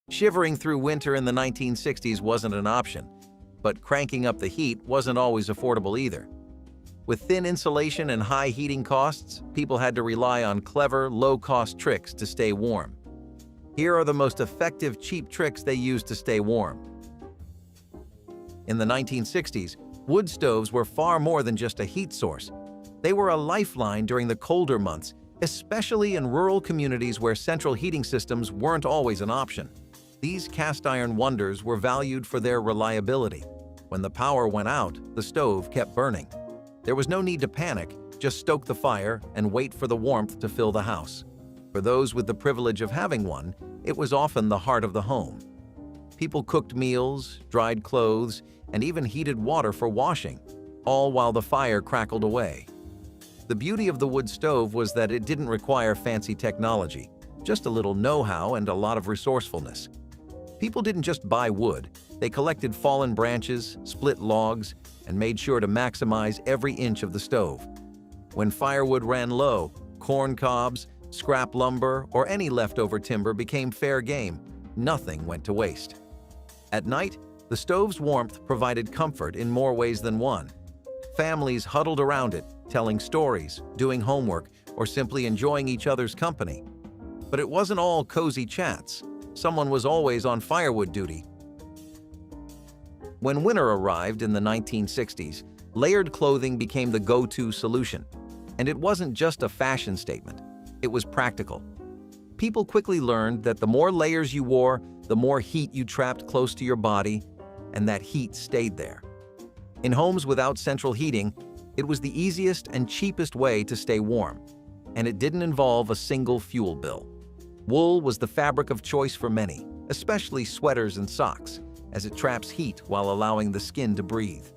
Shivering through winter in the 1960s wasn't an option, but cranking up the heat wasn't always affordable either. With thin insulation and high heating costs, people had to rely on clever, low-cost tricks to stay warm. Here are the most effective cheap tricks they used to stay warm. In the 1960s, wood stoves were far more than just a heat source. They were a lifeline during the colder months, especially in rural communities where central heating systems weren't always an option. These cast-iron wonders were valued for their reliability. When the power went out, the stove kept burning. There was no need to panic, just stoke the fire and wait for the warmth to fill the house. For those with the privilege of having one, it was often the heart of the home. People cooked meals, dried clothes, and even heated water for washing, all while the fire crackled away. The beauty of the wood stove was that it didn't require fancy technology, just a little know-how and a lot of resourcefulness. People didn't just buy wood, they collected fallen branches, split logs, and made sure to maximize every inch of the stove. When firewood ran low, corn cobs, scrap lumber, or any leftover timber became fair game. Nothing went to waste. At night, the stove's warmth provided comfort in more ways than one. Families huddled around it, telling stories, doing homework, or simply enjoying each other's company. But it wasn't all cozy chats. Someone was always on firewood duty. When winter arrived in the 1960s, layered clothing became the go-to solution. And it wasn't just a fashion statement, it was practical. People quickly learned that the more layers you wore, the more heat you trapped close to your body, and that heat stayed there. In homes without central heating, it was the easiest and cheapest way to stay warm, and it didn't involve a single fuel bill. Wool was the fabric of choice for many, especially sweaters and socks, as it traps heat while allowing the skin to breathe.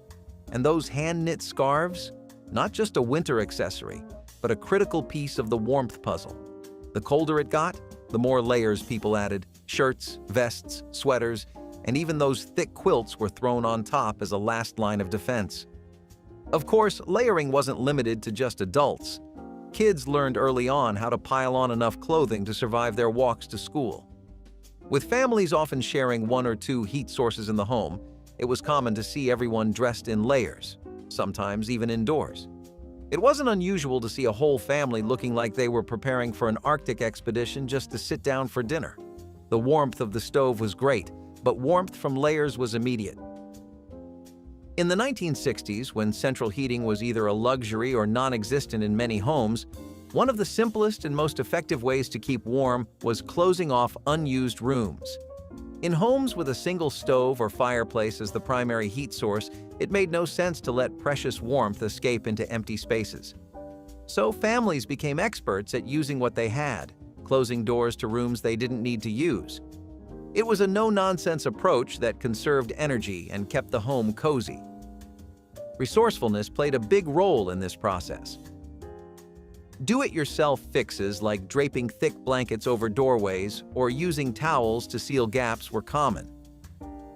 And those hand-knit scarves? Not just a winter accessory, but a critical piece of the warmth puzzle. The colder it got, the more layers people added. Shirts, vests, sweaters, and even those thick quilts were thrown on top as a last line of defense. Of course, layering wasn't limited to just adults. Kids learned early on how to pile on enough clothing to survive their walks to school. With families often sharing one or two heat sources in the home, it was common to see everyone dressed in layers, sometimes even indoors. It wasn't unusual to see a whole family looking like they were preparing for an Arctic expedition just to sit down for dinner. The warmth of the stove was great, but warmth from layers was immediate. In the 1960s, when central heating was either a luxury or non-existent in many homes, one of the simplest and most effective ways to keep warm was closing off unused rooms. In homes with a single stove or fireplace as the primary heat source, it made no sense to let precious warmth escape into empty spaces. So families became experts at using what they had, closing doors to rooms they didn't need to use. It was a no-nonsense approach that conserved energy and kept the home cozy. Resourcefulness played a big role in this process. Do-it-yourself fixes like draping thick blankets over doorways or using towels to seal gaps were common.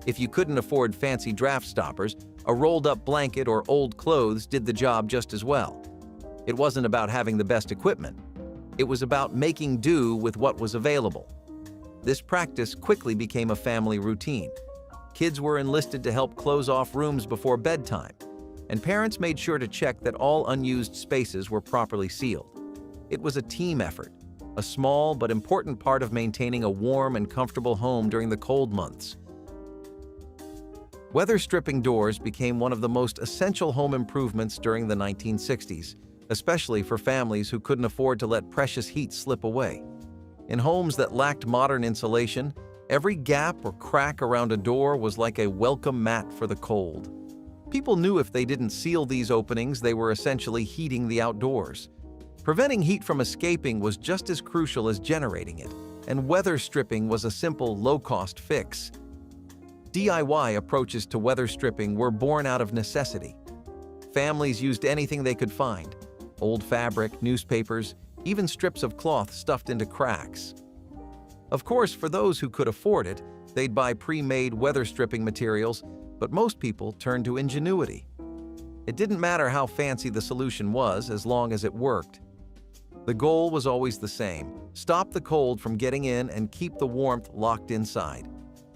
If you couldn't afford fancy draft stoppers, a rolled-up blanket or old clothes did the job just as well. It wasn't about having the best equipment. It was about making do with what was available. This practice quickly became a family routine. Kids were enlisted to help close off rooms before bedtime, and parents made sure to check that all unused spaces were properly sealed. It was a team effort, a small but important part of maintaining a warm and comfortable home during the cold months. Weather stripping doors became one of the most essential home improvements during the 1960s, especially for families who couldn't afford to let precious heat slip away. In homes that lacked modern insulation, every gap or crack around a door was like a welcome mat for the cold. People knew if they didn't seal these openings, they were essentially heating the outdoors. Preventing heat from escaping was just as crucial as generating it, and weather stripping was a simple, low-cost fix. DIY approaches to weather stripping were born out of necessity. Families used anything they could find: old fabric, newspapers, even strips of cloth stuffed into cracks. Of course, for those who could afford it, they'd buy pre-made weather stripping materials, but most people turned to ingenuity. It didn't matter how fancy the solution was as long as it worked. The goal was always the same: stop the cold from getting in and keep the warmth locked inside.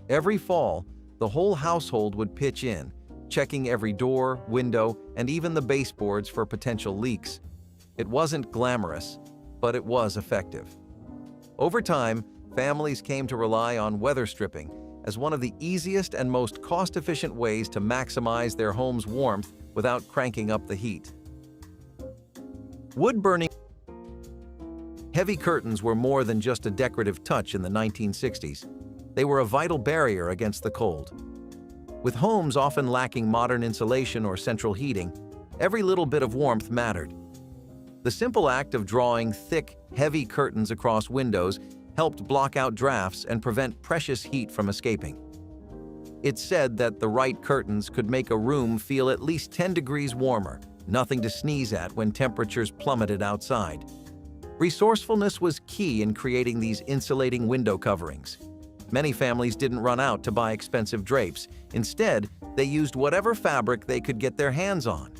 Every fall, the whole household would pitch in, checking every door, window, and even the baseboards for potential leaks. It wasn't glamorous, but it was effective. Over time, families came to rely on weather stripping as one of the easiest and most cost-efficient ways to maximize their home's warmth without cranking up the heat. Wood burning. Heavy curtains were more than just a decorative touch in the 1960s. They were a vital barrier against the cold. With homes often lacking modern insulation or central heating, every little bit of warmth mattered. The simple act of drawing thick, heavy curtains across windows helped block out drafts and prevent precious heat from escaping. It's said that the right curtains could make a room feel at least 10 degrees warmer, nothing to sneeze at when temperatures plummeted outside. Resourcefulness was key in creating these insulating window coverings. Many families didn't run out to buy expensive drapes. Instead, they used whatever fabric they could get their hands on.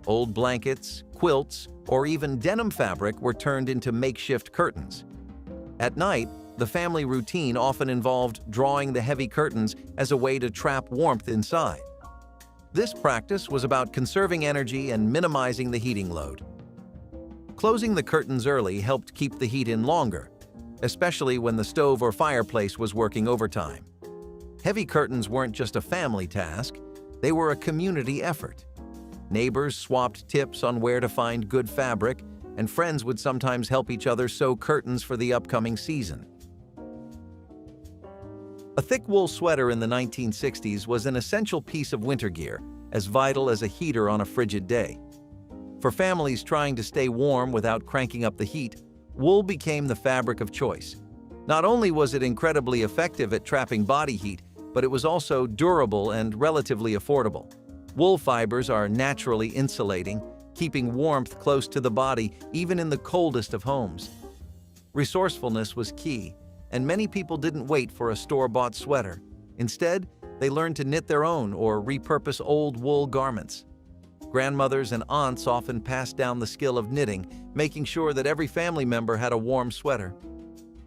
Old blankets, quilts, or even denim fabric were turned into makeshift curtains. At night, the family routine often involved drawing the heavy curtains as a way to trap warmth inside. This practice was about conserving energy and minimizing the heating load. Closing the curtains early helped keep the heat in longer, especially when the stove or fireplace was working overtime. Heavy curtains weren't just a family task, they were a community effort. Neighbors swapped tips on where to find good fabric, and friends would sometimes help each other sew curtains for the upcoming season. A thick wool sweater in the 1960s was an essential piece of winter gear, as vital as a heater on a frigid day. For families trying to stay warm without cranking up the heat, wool became the fabric of choice. Not only was it incredibly effective at trapping body heat, but it was also durable and relatively affordable. Wool fibers are naturally insulating, keeping warmth close to the body even in the coldest of homes. Resourcefulness was key, and many people didn't wait for a store-bought sweater. Instead, they learned to knit their own or repurpose old wool garments. Grandmothers and aunts often passed down the skill of knitting, making sure that every family member had a warm sweater.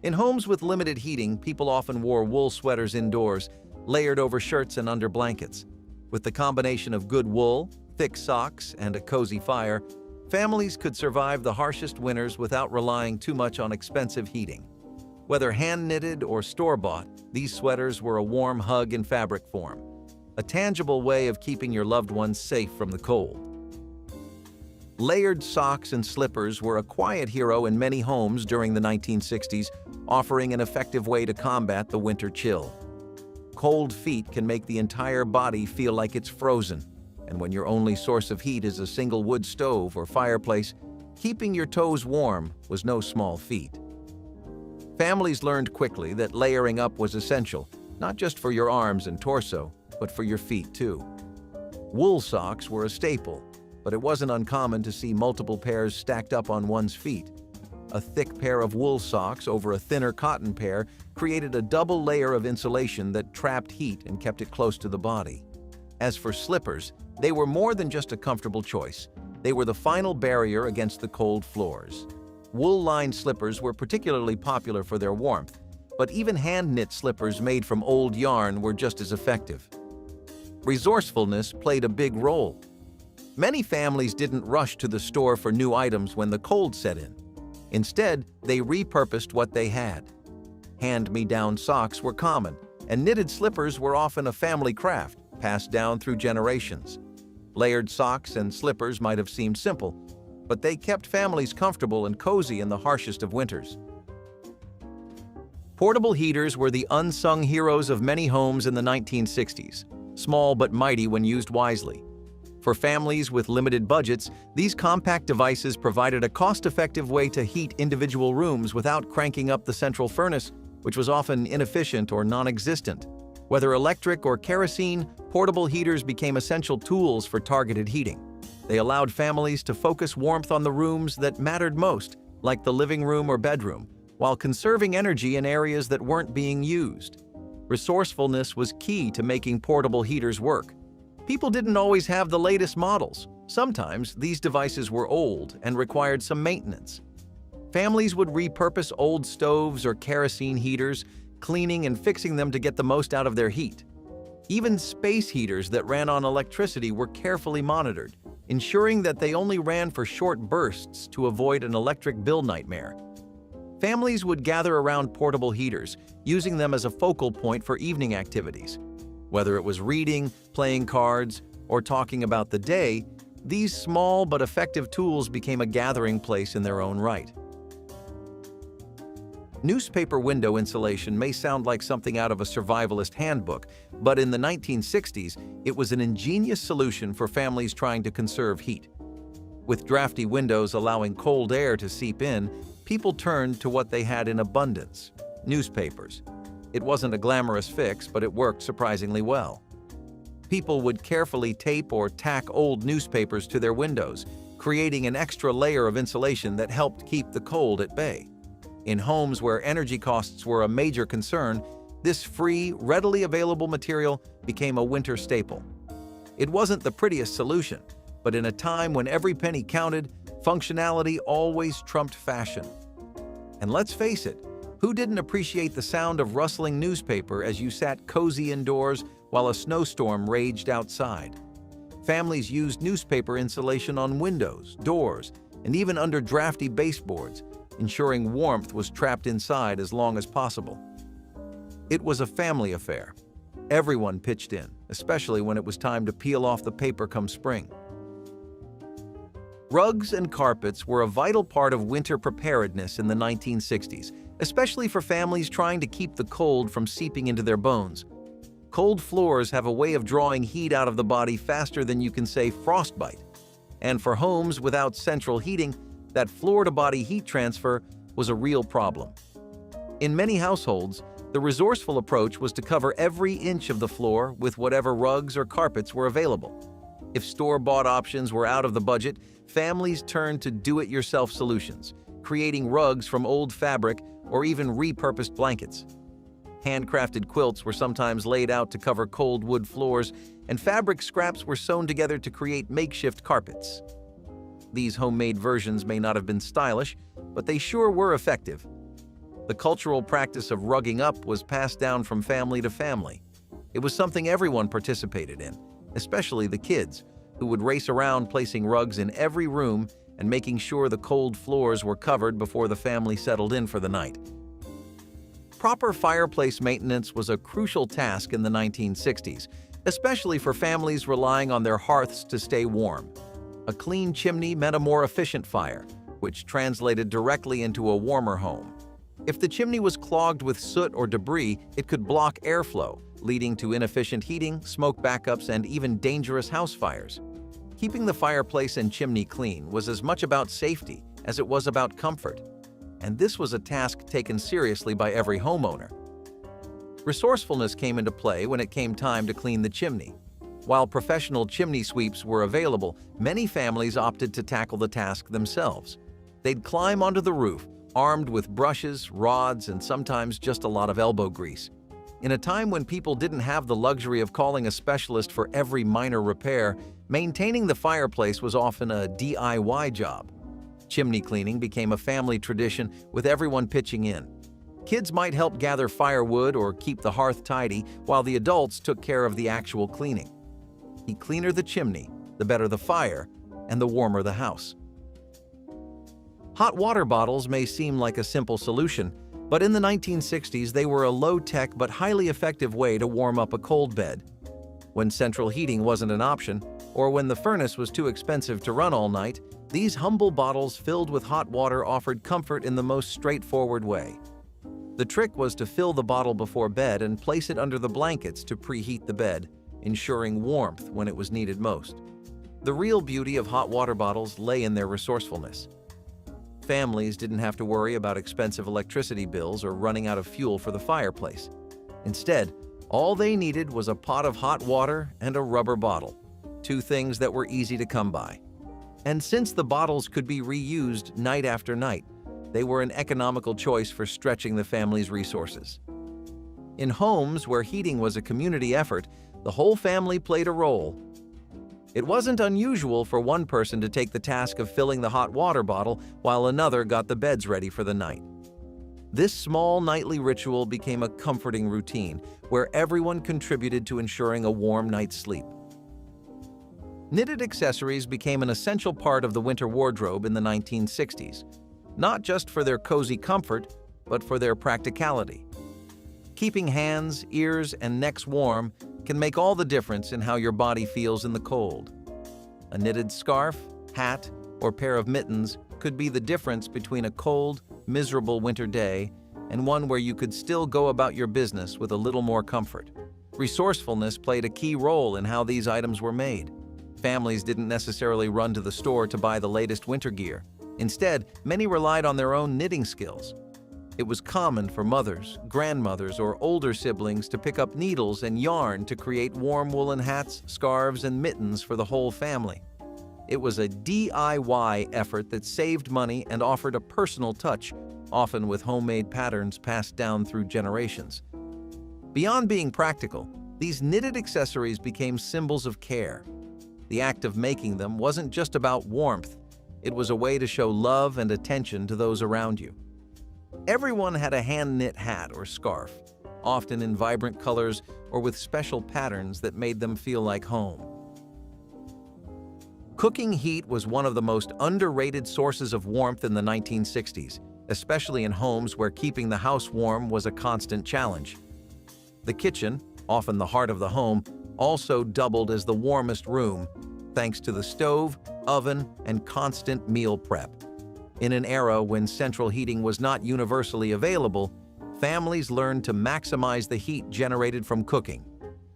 In homes with limited heating, people often wore wool sweaters indoors, layered over shirts and under blankets. With the combination of good wool, thick socks, and a cozy fire, families could survive the harshest winters without relying too much on expensive heating. Whether hand-knitted or store-bought, these sweaters were a warm hug in fabric form, a tangible way of keeping your loved ones safe from the cold. Layered socks and slippers were a quiet hero in many homes during the 1960s, offering an effective way to combat the winter chill. Cold feet can make the entire body feel like it's frozen, and when your only source of heat is a single wood stove or fireplace, keeping your toes warm was no small feat. Families learned quickly that layering up was essential, not just for your arms and torso, but for your feet too. Wool socks were a staple, but it wasn't uncommon to see multiple pairs stacked up on one's feet. A thick pair of wool socks over a thinner cotton pair created a double layer of insulation that trapped heat and kept it close to the body. As for slippers, they were more than just a comfortable choice. They were the final barrier against the cold floors. Wool-lined slippers were particularly popular for their warmth, but even hand-knit slippers made from old yarn were just as effective. Resourcefulness played a big role. Many families didn't rush to the store for new items when the cold set in. Instead, they repurposed what they had. Hand-me-down socks were common, and knitted slippers were often a family craft, passed down through generations. Layered socks and slippers might have seemed simple, but they kept families comfortable and cozy in the harshest of winters. Portable heaters were the unsung heroes of many homes in the 1960s, small but mighty when used wisely. For families with limited budgets, these compact devices provided a cost-effective way to heat individual rooms without cranking up the central furnace, which was often inefficient or non-existent. Whether electric or kerosene, portable heaters became essential tools for targeted heating. They allowed families to focus warmth on the rooms that mattered most, like the living room or bedroom, while conserving energy in areas that weren't being used. Resourcefulness was key to making portable heaters work. People didn't always have the latest models. Sometimes these devices were old and required some maintenance. Families would repurpose old stoves or kerosene heaters, cleaning and fixing them to get the most out of their heat. Even space heaters that ran on electricity were carefully monitored, ensuring that they only ran for short bursts to avoid an electric bill nightmare. Families would gather around portable heaters, using them as a focal point for evening activities. Whether it was reading, playing cards, or talking about the day, these small but effective tools became a gathering place in their own right. Newspaper window insulation may sound like something out of a survivalist handbook, but in the 1960s, it was an ingenious solution for families trying to conserve heat. With drafty windows allowing cold air to seep in, people turned to what they had in abundance: newspapers. It wasn't a glamorous fix, but it worked surprisingly well. People would carefully tape or tack old newspapers to their windows, creating an extra layer of insulation that helped keep the cold at bay. In homes where energy costs were a major concern, this free, readily available material became a winter staple. It wasn't the prettiest solution, but in a time when every penny counted, functionality always trumped fashion. And let's face it, who didn't appreciate the sound of rustling newspaper as you sat cozy indoors while a snowstorm raged outside? Families used newspaper insulation on windows, doors, and even under drafty baseboards, ensuring warmth was trapped inside as long as possible. It was a family affair. Everyone pitched in, especially when it was time to peel off the paper come spring. Rugs and carpets were a vital part of winter preparedness in the 1960s, especially for families trying to keep the cold from seeping into their bones. Cold floors have a way of drawing heat out of the body faster than you can say frostbite. And for homes without central heating, that floor-to-body heat transfer was a real problem. In many households, the resourceful approach was to cover every inch of the floor with whatever rugs or carpets were available. If store-bought options were out of the budget, families turned to do-it-yourself solutions, creating rugs from old fabric or even repurposed blankets. Handcrafted quilts were sometimes laid out to cover cold wood floors, and fabric scraps were sewn together to create makeshift carpets. These homemade versions may not have been stylish, but they sure were effective. The cultural practice of rugging up was passed down from family to family. It was something everyone participated in, especially the kids, who would race around placing rugs in every room and making sure the cold floors were covered before the family settled in for the night. Proper fireplace maintenance was a crucial task in the 1960s, especially for families relying on their hearths to stay warm. A clean chimney meant a more efficient fire, which translated directly into a warmer home. If the chimney was clogged with soot or debris, it could block airflow, leading to inefficient heating, smoke backups, and even dangerous house fires. Keeping the fireplace and chimney clean was as much about safety as it was about comfort, and this was a task taken seriously by every homeowner. Resourcefulness came into play when it came time to clean the chimney. While professional chimney sweeps were available, many families opted to tackle the task themselves. They'd climb onto the roof, armed with brushes, rods, and sometimes just a lot of elbow grease. In a time when people didn't have the luxury of calling a specialist for every minor repair, maintaining the fireplace was often a DIY job. Chimney cleaning became a family tradition, with everyone pitching in. Kids might help gather firewood or keep the hearth tidy, while the adults took care of the actual cleaning. The cleaner the chimney, the better the fire, and the warmer the house. Hot water bottles may seem like a simple solution, but in the 1960s they were a low-tech but highly effective way to warm up a cold bed. When central heating wasn't an option, or when the furnace was too expensive to run all night, these humble bottles filled with hot water offered comfort in the most straightforward way. The trick was to fill the bottle before bed and place it under the blankets to preheat the bed, ensuring warmth when it was needed most. The real beauty of hot water bottles lay in their resourcefulness. Families didn't have to worry about expensive electricity bills or running out of fuel for the fireplace. Instead, all they needed was a pot of hot water and a rubber bottle, two things that were easy to come by. And since the bottles could be reused night after night, they were an economical choice for stretching the family's resources. In homes where heating was a community effort, the whole family played a role. It wasn't unusual for one person to take the task of filling the hot water bottle while another got the beds ready for the night. This small nightly ritual became a comforting routine where everyone contributed to ensuring a warm night's sleep. Knitted accessories became an essential part of the winter wardrobe in the 1960s, not just for their cozy comfort, but for their practicality. Keeping hands, ears, and necks warm can make all the difference in how your body feels in the cold. A knitted scarf, hat, or pair of mittens could be the difference between a cold, miserable winter day and one where you could still go about your business with a little more comfort. Resourcefulness played a key role in how these items were made. Families didn't necessarily run to the store to buy the latest winter gear. Instead, many relied on their own knitting skills. It was common for mothers, grandmothers, or older siblings to pick up needles and yarn to create warm woolen hats, scarves, and mittens for the whole family. It was a DIY effort that saved money and offered a personal touch, often with homemade patterns passed down through generations. Beyond being practical, these knitted accessories became symbols of care. The act of making them wasn't just about warmth, it was a way to show love and attention to those around you. Everyone had a hand-knit hat or scarf, often in vibrant colors or with special patterns that made them feel like home. Cooking heat was one of the most underrated sources of warmth in the 1960s, especially in homes where keeping the house warm was a constant challenge. The kitchen, often the heart of the home, also doubled as the warmest room, thanks to the stove, oven, and constant meal prep. In an era when central heating was not universally available, families learned to maximize the heat generated from cooking.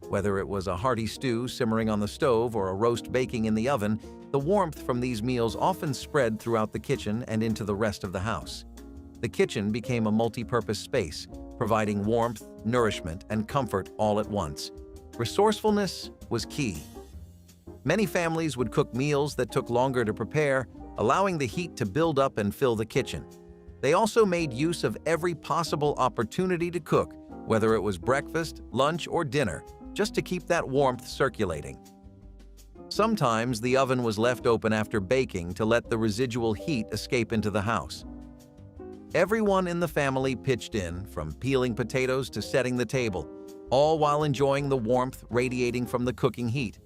Whether it was a hearty stew simmering on the stove or a roast baking in the oven, the warmth from these meals often spread throughout the kitchen and into the rest of the house. The kitchen became a multi-purpose space, providing warmth, nourishment, and comfort all at once. Resourcefulness was key. Many families would cook meals that took longer to prepare, allowing the heat to build up and fill the kitchen. They also made use of every possible opportunity to cook, whether it was breakfast, lunch, or dinner, just to keep that warmth circulating. Sometimes the oven was left open after baking to let the residual heat escape into the house. Everyone in the family pitched in, from peeling potatoes to setting the table, all while enjoying the warmth radiating from the cooking heat.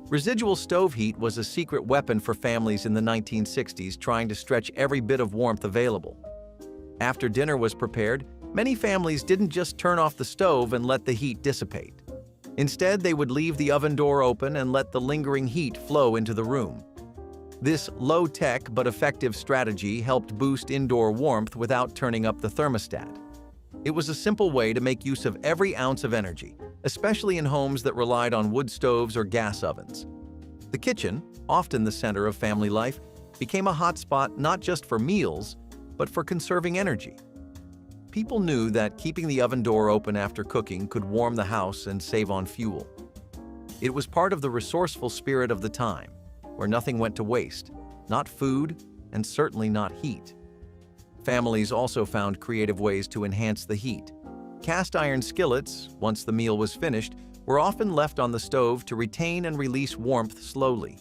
Residual stove heat was a secret weapon for families in the 1960s trying to stretch every bit of warmth available. After dinner was prepared, many families didn't just turn off the stove and let the heat dissipate. Instead, they would leave the oven door open and let the lingering heat flow into the room. This low-tech but effective strategy helped boost indoor warmth without turning up the thermostat. It was a simple way to make use of every ounce of energy, especially in homes that relied on wood stoves or gas ovens. The kitchen, often the center of family life, became a hotspot not just for meals, but for conserving energy. People knew that keeping the oven door open after cooking could warm the house and save on fuel. It was part of the resourceful spirit of the time, where nothing went to waste, not food and certainly not heat. Families also found creative ways to enhance the heat. Cast iron skillets, once the meal was finished, were often left on the stove to retain and release warmth slowly.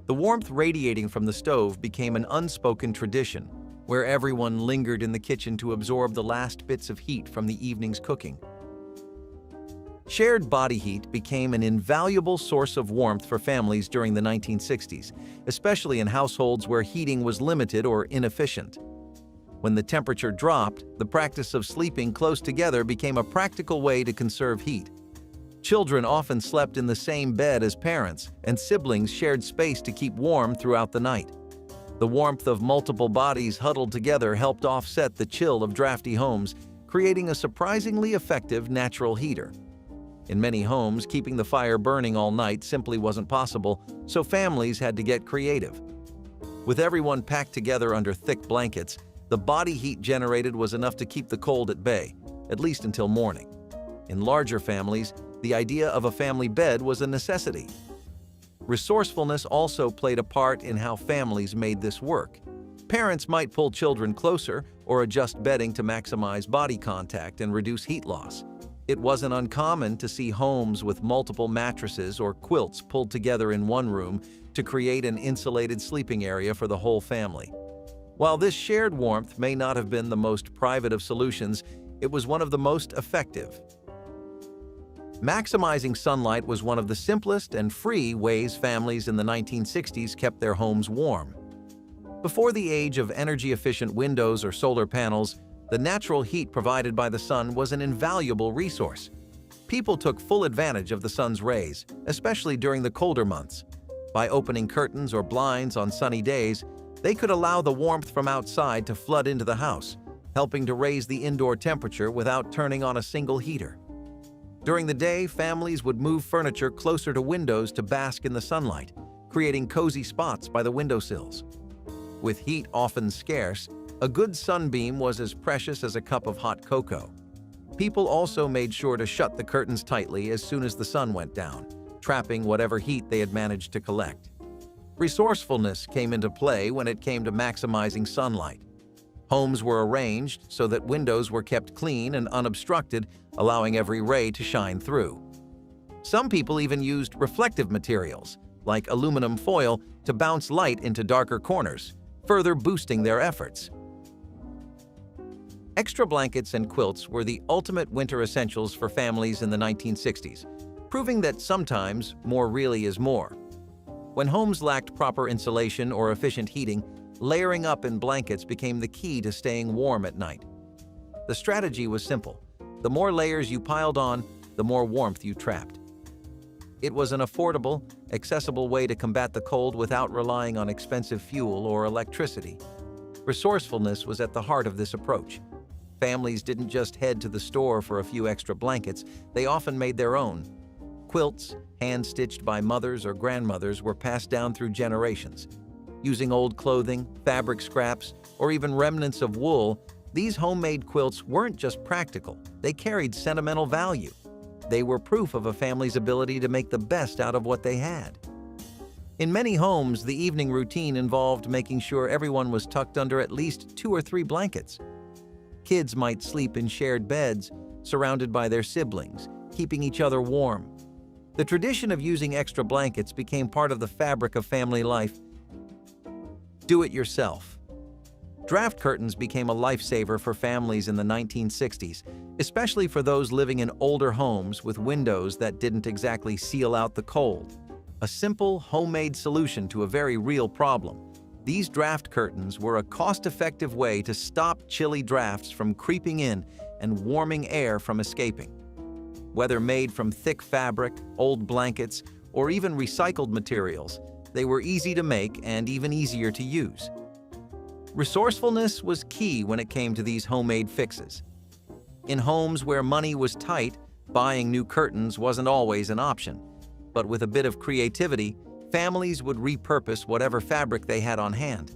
The warmth radiating from the stove became an unspoken tradition, where everyone lingered in the kitchen to absorb the last bits of heat from the evening's cooking. Shared body heat became an invaluable source of warmth for families during the 1960s, especially in households where heating was limited or inefficient. When the temperature dropped, the practice of sleeping close together became a practical way to conserve heat. Children often slept in the same bed as parents, and siblings shared space to keep warm throughout the night. The warmth of multiple bodies huddled together helped offset the chill of drafty homes, creating a surprisingly effective natural heater. In many homes, keeping the fire burning all night simply wasn't possible, so families had to get creative. With everyone packed together under thick blankets, the body heat generated was enough to keep the cold at bay, at least until morning. In larger families, the idea of a family bed was a necessity. Resourcefulness also played a part in how families made this work. Parents might pull children closer or adjust bedding to maximize body contact and reduce heat loss. It wasn't uncommon to see homes with multiple mattresses or quilts pulled together in one room to create an insulated sleeping area for the whole family. While this shared warmth may not have been the most private of solutions, it was one of the most effective. Maximizing sunlight was one of the simplest and free ways families in the 1960s kept their homes warm. Before the age of energy-efficient windows or solar panels, the natural heat provided by the sun was an invaluable resource. People took full advantage of the sun's rays, especially during the colder months. By opening curtains or blinds on sunny days, they could allow the warmth from outside to flood into the house, helping to raise the indoor temperature without turning on a single heater. During the day, families would move furniture closer to windows to bask in the sunlight, creating cozy spots by the windowsills. With heat often scarce, a good sunbeam was as precious as a cup of hot cocoa. People also made sure to shut the curtains tightly as soon as the sun went down, trapping whatever heat they had managed to collect. Resourcefulness came into play when it came to maximizing sunlight. Homes were arranged so that windows were kept clean and unobstructed, allowing every ray to shine through. Some people even used reflective materials, like aluminum foil, to bounce light into darker corners, further boosting their efforts. Extra blankets and quilts were the ultimate winter essentials for families in the 1960s, proving that sometimes more really is more. When homes lacked proper insulation or efficient heating, layering up in blankets became the key to staying warm at night. The strategy was simple. The more layers you piled on, the more warmth you trapped. It was an affordable, accessible way to combat the cold without relying on expensive fuel or electricity. Resourcefulness was at the heart of this approach. Families didn't just head to the store for a few extra blankets, they often made their own. Quilts, hand-stitched by mothers or grandmothers, were passed down through generations. Using old clothing, fabric scraps, or even remnants of wool, these homemade quilts weren't just practical, they carried sentimental value. They were proof of a family's ability to make the best out of what they had. In many homes, the evening routine involved making sure everyone was tucked under at least 2 or 3 blankets. Kids might sleep in shared beds, surrounded by their siblings, keeping each other warm. The tradition of using extra blankets became part of the fabric of family life. Do it yourself. Draft curtains became a lifesaver for families in the 1960s, especially for those living in older homes with windows that didn't exactly seal out the cold. A simple, homemade solution to a very real problem. These draft curtains were a cost-effective way to stop chilly drafts from creeping in and warming air from escaping. Whether made from thick fabric, old blankets, or even recycled materials, they were easy to make and even easier to use. Resourcefulness was key when it came to these homemade fixes. In homes where money was tight, buying new curtains wasn't always an option. But with a bit of creativity, families would repurpose whatever fabric they had on hand.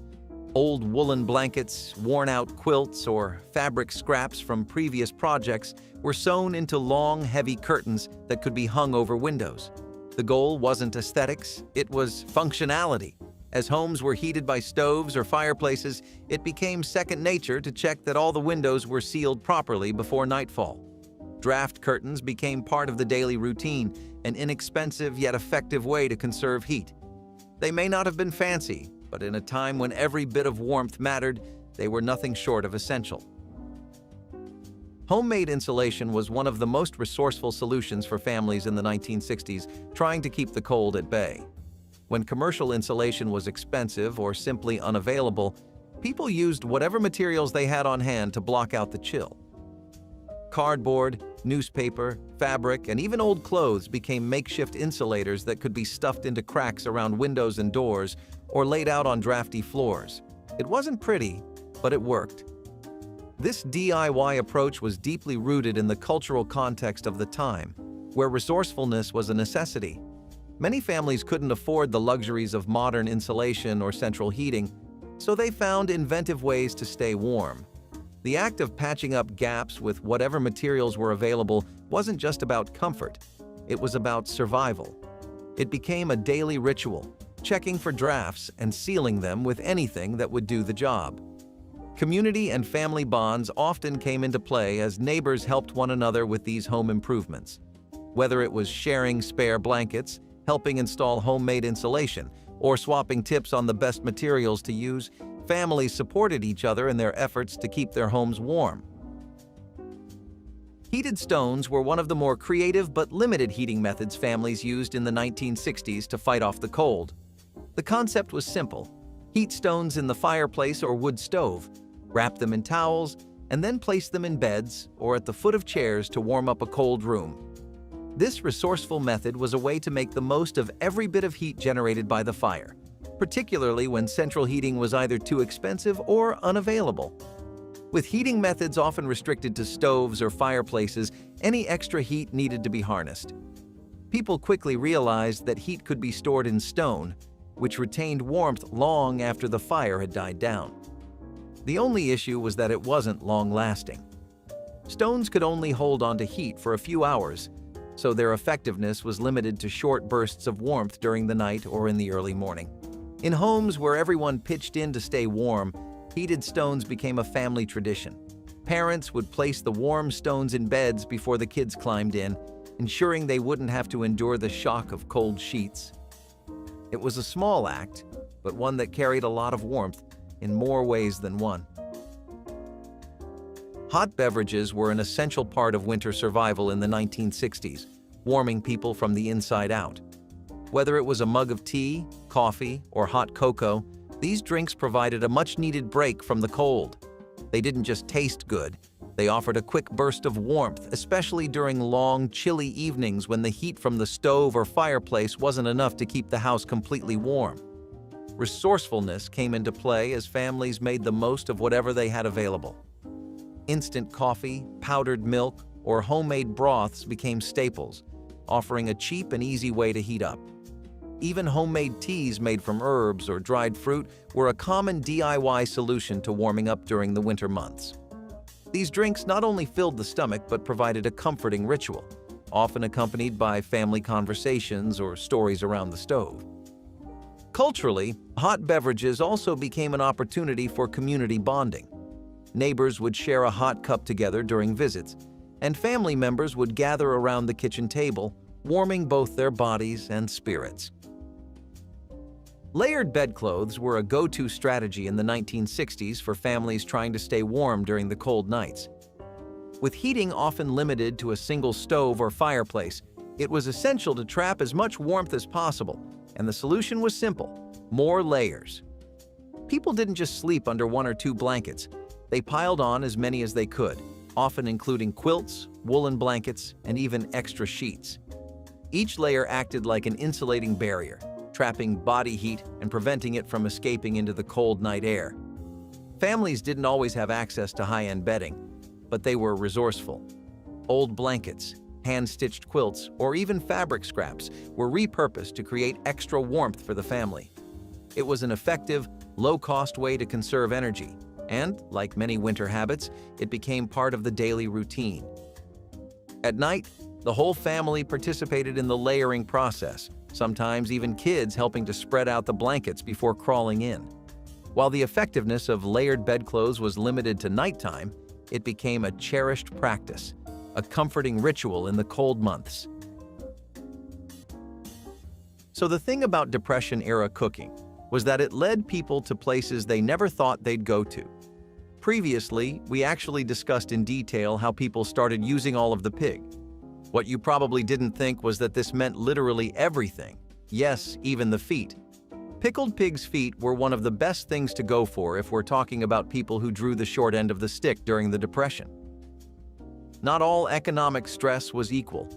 Old woolen blankets, worn-out quilts, or fabric scraps from previous projects were sewn into long, heavy curtains that could be hung over windows. The goal wasn't aesthetics, it was functionality. As homes were heated by stoves or fireplaces, it became second nature to check that all the windows were sealed properly before nightfall. Draft curtains became part of the daily routine, an inexpensive yet effective way to conserve heat. They may not have been fancy, but in a time when every bit of warmth mattered, they were nothing short of essential. Homemade insulation was one of the most resourceful solutions for families in the 1960s, trying to keep the cold at bay. When commercial insulation was expensive or simply unavailable, people used whatever materials they had on hand to block out the chill. Cardboard, newspaper, fabric, and even old clothes became makeshift insulators that could be stuffed into cracks around windows and doors or laid out on drafty floors. It wasn't pretty, but it worked. This DIY approach was deeply rooted in the cultural context of the time, where resourcefulness was a necessity. Many families couldn't afford the luxuries of modern insulation or central heating, so they found inventive ways to stay warm. The act of patching up gaps with whatever materials were available wasn't just about comfort, it was about survival. It became a daily ritual, checking for drafts and sealing them with anything that would do the job. Community and family bonds often came into play as neighbors helped one another with these home improvements. Whether it was sharing spare blankets, helping install homemade insulation, or swapping tips on the best materials to use, families supported each other in their efforts to keep their homes warm. Heated stones were one of the more creative but limited heating methods families used in the 1960s to fight off the cold. The concept was simple: heat stones in the fireplace or wood stove, wrap them in towels, and then place them in beds or at the foot of chairs to warm up a cold room. This resourceful method was a way to make the most of every bit of heat generated by the fire, particularly when central heating was either too expensive or unavailable. With heating methods often restricted to stoves or fireplaces, any extra heat needed to be harnessed. People quickly realized that heat could be stored in stone, which retained warmth long after the fire had died down. The only issue was that it wasn't long-lasting. Stones could only hold onto heat for a few hours, so their effectiveness was limited to short bursts of warmth during the night or in the early morning. In homes where everyone pitched in to stay warm, heated stones became a family tradition. Parents would place the warm stones in beds before the kids climbed in, ensuring they wouldn't have to endure the shock of cold sheets. It was a small act, but one that carried a lot of warmth in more ways than one. Hot beverages were an essential part of winter survival in the 1960s, warming people from the inside out. Whether it was a mug of tea, coffee, or hot cocoa, these drinks provided a much-needed break from the cold. They didn't just taste good, they offered a quick burst of warmth, especially during long, chilly evenings when the heat from the stove or fireplace wasn't enough to keep the house completely warm. Resourcefulness came into play as families made the most of whatever they had available. Instant coffee, powdered milk, or homemade broths became staples, offering a cheap and easy way to heat up. Even homemade teas made from herbs or dried fruit were a common DIY solution to warming up during the winter months. These drinks not only filled the stomach but provided a comforting ritual, often accompanied by family conversations or stories around the stove. Culturally, hot beverages also became an opportunity for community bonding. Neighbors would share a hot cup together during visits, and family members would gather around the kitchen table, warming both their bodies and spirits. Layered bedclothes were a go-to strategy in the 1960s for families trying to stay warm during the cold nights. With heating often limited to a single stove or fireplace, it was essential to trap as much warmth as possible, and the solution was simple: more layers. People didn't just sleep under one or two blankets. They piled on as many as they could, often including quilts, woolen blankets, and even extra sheets. Each layer acted like an insulating barrier, trapping body heat and preventing it from escaping into the cold night air. Families didn't always have access to high-end bedding, but they were resourceful. Old blankets, hand-stitched quilts, or even fabric scraps were repurposed to create extra warmth for the family. It was an effective, low-cost way to conserve energy, and, like many winter habits, it became part of the daily routine. At night, the whole family participated in the layering process, sometimes even kids helping to spread out the blankets before crawling in. While the effectiveness of layered bedclothes was limited to nighttime, it became a cherished practice, a comforting ritual in the cold months. So the thing about Depression-era cooking was that it led people to places they never thought they'd go to. Previously, we actually discussed in detail how people started using all of the pig. What you probably didn't think was that this meant literally everything. Yes, even the feet. Pickled pig's feet were one of the best things to go for if we're talking about people who drew the short end of the stick during the Depression. Not all economic stress was equal.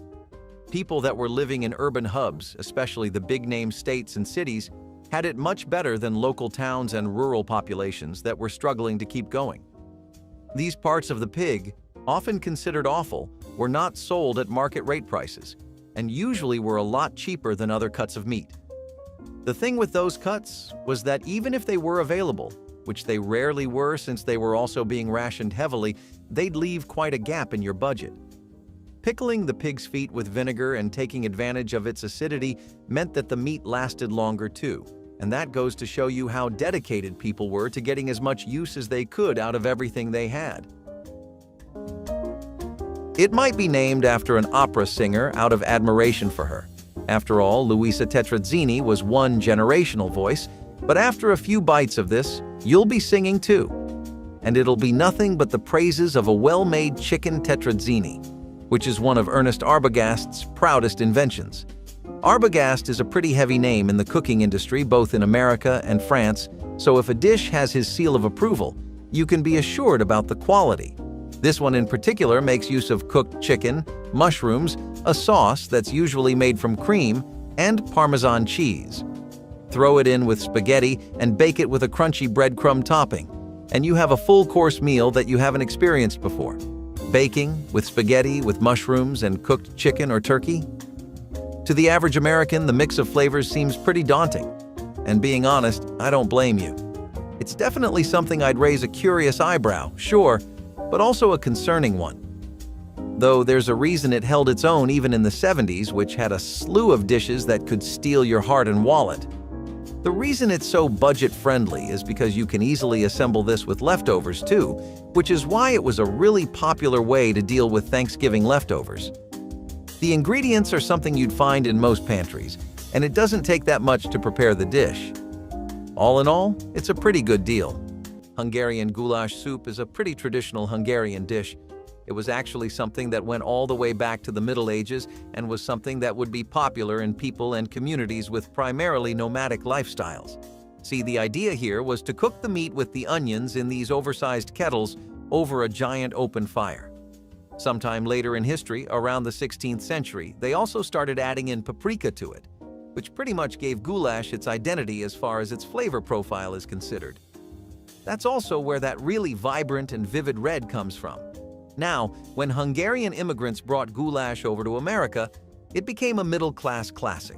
People that were living in urban hubs, especially the big-name states and cities, had it much better than local towns and rural populations that were struggling to keep going. These parts of the pig, often considered offal, were not sold at market rate prices, and usually were a lot cheaper than other cuts of meat. The thing with those cuts was that even if they were available, which they rarely were since they were also being rationed heavily, they'd leave quite a gap in your budget. Pickling the pig's feet with vinegar and taking advantage of its acidity meant that the meat lasted longer too, And that goes to show you how dedicated people were to getting as much use as they could out of everything they had. It might be named after an opera singer out of admiration for her. After all, Luisa Tetrazzini was one generational voice, but after a few bites of this, you'll be singing too. And it'll be nothing but the praises of a well-made chicken tetrazzini, which is one of Ernest Arbogast's proudest inventions. Arbogast is a pretty heavy name in the cooking industry both in America and France, so if a dish has his seal of approval, you can be assured about the quality. This one in particular makes use of cooked chicken, mushrooms, a sauce that's usually made from cream, and Parmesan cheese. Throw it in with spaghetti and bake it with a crunchy breadcrumb topping, and you have a full-course meal that you haven't experienced before. Baking with spaghetti with mushrooms and cooked chicken or turkey? To the average American, the mix of flavors seems pretty daunting. And being honest, I don't blame you. It's definitely something I'd raise a curious eyebrow, sure, but also a concerning one. Though there's a reason it held its own even in the 70s, which had a slew of dishes that could steal your heart and wallet. The reason it's so budget-friendly is because you can easily assemble this with leftovers too, which is why it was a really popular way to deal with Thanksgiving leftovers. The ingredients are something you'd find in most pantries, and it doesn't take that much to prepare the dish. All in all, it's a pretty good deal. Hungarian goulash soup is a pretty traditional Hungarian dish. It was actually something that went all the way back to the Middle Ages and was something that would be popular in people and communities with primarily nomadic lifestyles. See, the idea here was to cook the meat with the onions in these oversized kettles over a giant open fire. Sometime later in history, around the 16th century, they also started adding in paprika to it, which pretty much gave goulash its identity as far as its flavor profile is considered. That's also where that really vibrant and vivid red comes from. Now, when Hungarian immigrants brought goulash over to America, it became a middle-class classic.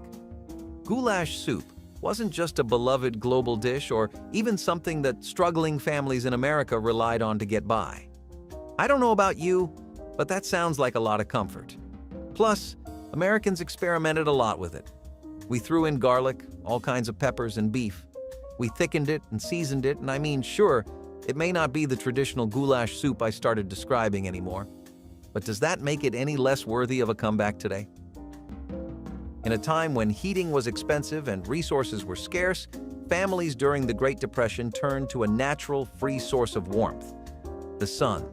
Goulash soup wasn't just a beloved global dish or even something that struggling families in America relied on to get by. I don't know about you, but that sounds like a lot of comfort. Plus, Americans experimented a lot with it. We threw in garlic, all kinds of peppers, and beef. We thickened it and seasoned it, and I mean, sure, it may not be the traditional goulash soup I started describing anymore, but does that make it any less worthy of a comeback today? In a time when heating was expensive and resources were scarce, families during the Great Depression turned to a natural, free source of warmth: the sun.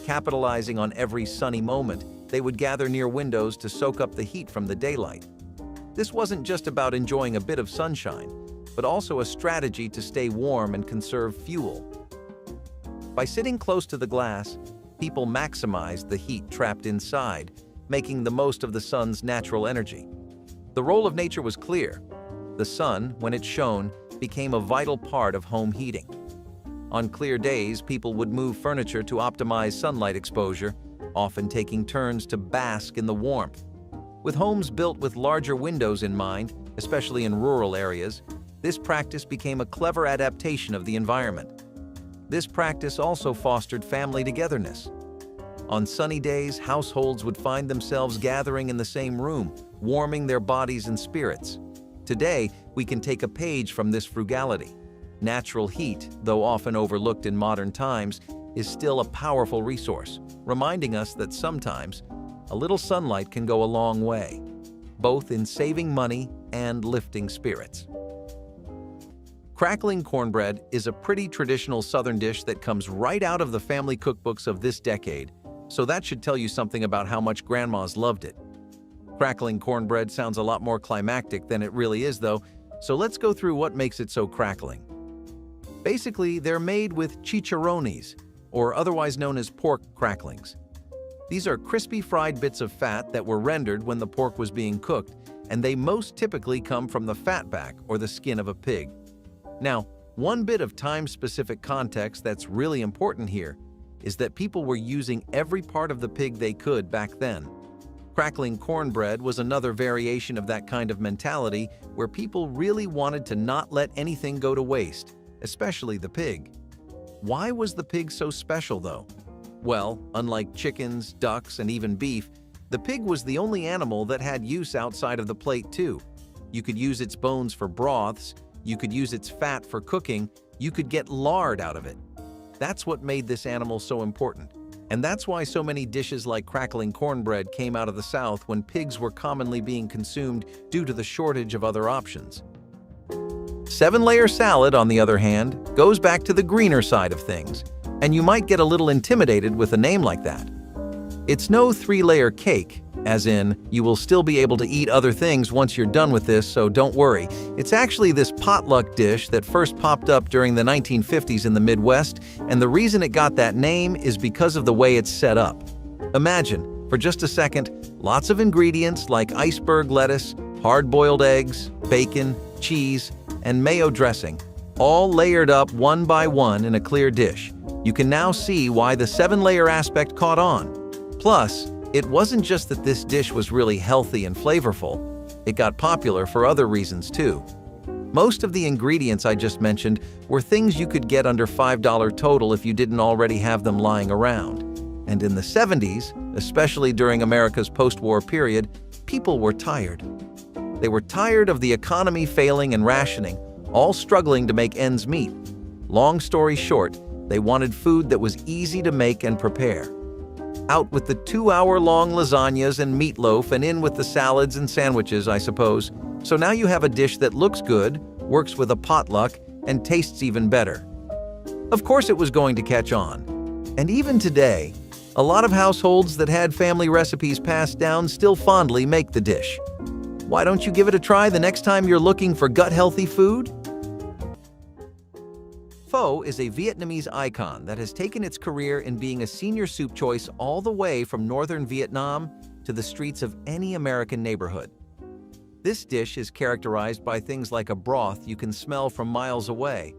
Capitalizing on every sunny moment, they would gather near windows to soak up the heat from the daylight. This wasn't just about enjoying a bit of sunshine, but also a strategy to stay warm and conserve fuel. By sitting close to the glass, people maximized the heat trapped inside, making the most of the sun's natural energy. The role of nature was clear. The sun, when it shone, became a vital part of home heating. On clear days, people would move furniture to optimize sunlight exposure, often taking turns to bask in the warmth. With homes built with larger windows in mind, especially in rural areas, this practice became a clever adaptation of the environment. This practice also fostered family togetherness. On sunny days, households would find themselves gathering in the same room, warming their bodies and spirits. Today, we can take a page from this frugality. Natural heat, though often overlooked in modern times, is still a powerful resource, reminding us that sometimes a little sunlight can go a long way, both in saving money and lifting spirits. Crackling cornbread is a pretty traditional Southern dish that comes right out of the family cookbooks of this decade, so that should tell you something about how much grandmas loved it. Crackling cornbread sounds a lot more climactic than it really is, though, so let's go through what makes it so crackling. Basically, they're made with chicharrones, or otherwise known as pork cracklings. These are crispy fried bits of fat that were rendered when the pork was being cooked, and they most typically come from the fat back or the skin of a pig. Now, one bit of time-specific context that's really important here is that people were using every part of the pig they could back then. Crackling cornbread was another variation of that kind of mentality where people really wanted to not let anything go to waste, especially the pig. Why was the pig so special, though? Well, unlike chickens, ducks, and even beef, the pig was the only animal that had use outside of the plate, too. You could use its bones for broths, You could use its fat for cooking, you could get lard out of it. That's what made this animal so important. And that's why so many dishes like crackling cornbread came out of the South when pigs were commonly being consumed due to the shortage of other options. 7-layer salad, on the other hand, goes back to the greener side of things, and you might get a little intimidated with a name like that. It's no 3-layer cake, as in, you will still be able to eat other things once you're done with this, so don't worry. It's actually this potluck dish that first popped up during the 1950s in the Midwest, and the reason it got that name is because of the way it's set up. Imagine, for just a second, lots of ingredients like iceberg lettuce, hard-boiled eggs, bacon, cheese, and mayo dressing, all layered up one by one in a clear dish. You can now see why the 7-layer aspect caught on. Plus, it wasn't just that this dish was really healthy and flavorful, it got popular for other reasons too. Most of the ingredients I just mentioned were things you could get under $5 total if you didn't already have them lying around. And in the 70s, especially during America's post-war period, people were tired. They were tired of the economy failing and rationing, all struggling to make ends meet. Long story short, they wanted food that was easy to make and prepare. Out with the 2-hour-long lasagnas and meatloaf and in with the salads and sandwiches, I suppose. So now you have a dish that looks good, works with a potluck, and tastes even better. Of course it was going to catch on. And even today, a lot of households that had family recipes passed down still fondly make the dish. Why don't you give it a try the next time you're looking for gut-healthy food? Pho is a Vietnamese icon that has taken its career in being a senior soup choice all the way from northern Vietnam to the streets of any American neighborhood. This dish is characterized by things like a broth you can smell from miles away,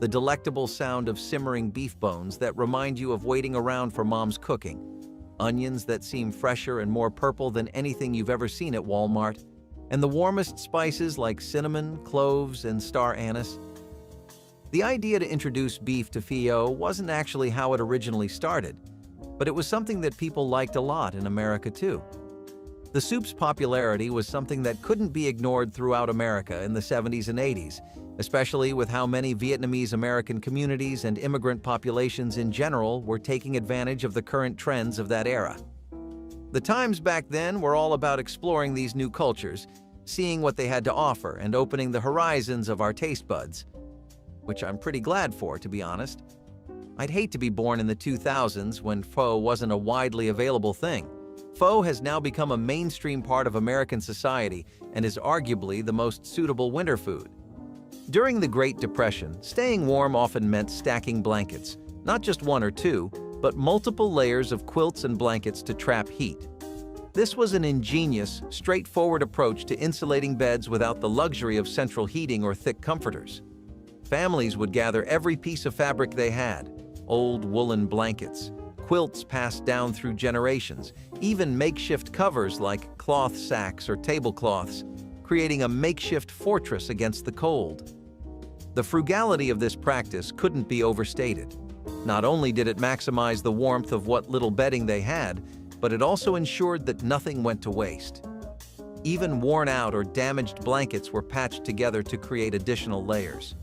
the delectable sound of simmering beef bones that remind you of waiting around for mom's cooking, onions that seem fresher and more purple than anything you've ever seen at Walmart, and the warmest spices like cinnamon, cloves, and star anise. The idea to introduce beef to pho wasn't actually how it originally started, but it was something that people liked a lot in America too. The soup's popularity was something that couldn't be ignored throughout America in the 70s and 80s, especially with how many Vietnamese American communities and immigrant populations in general were taking advantage of the current trends of that era. The times back then were all about exploring these new cultures, seeing what they had to offer, and opening the horizons of our taste buds. Which I'm pretty glad for, to be honest. I'd hate to be born in the 2000s when pho wasn't a widely available thing. Pho has now become a mainstream part of American society and is arguably the most suitable winter food. During the Great Depression, staying warm often meant stacking blankets, not just one or two, but multiple layers of quilts and blankets to trap heat. This was an ingenious, straightforward approach to insulating beds without the luxury of central heating or thick comforters. Families would gather every piece of fabric they had, old woolen blankets, quilts passed down through generations, even makeshift covers like cloth sacks or tablecloths, creating a makeshift fortress against the cold. The frugality of this practice couldn't be overstated. Not only did it maximize the warmth of what little bedding they had, but it also ensured that nothing went to waste. Even worn out or damaged blankets were patched together to create additional layers.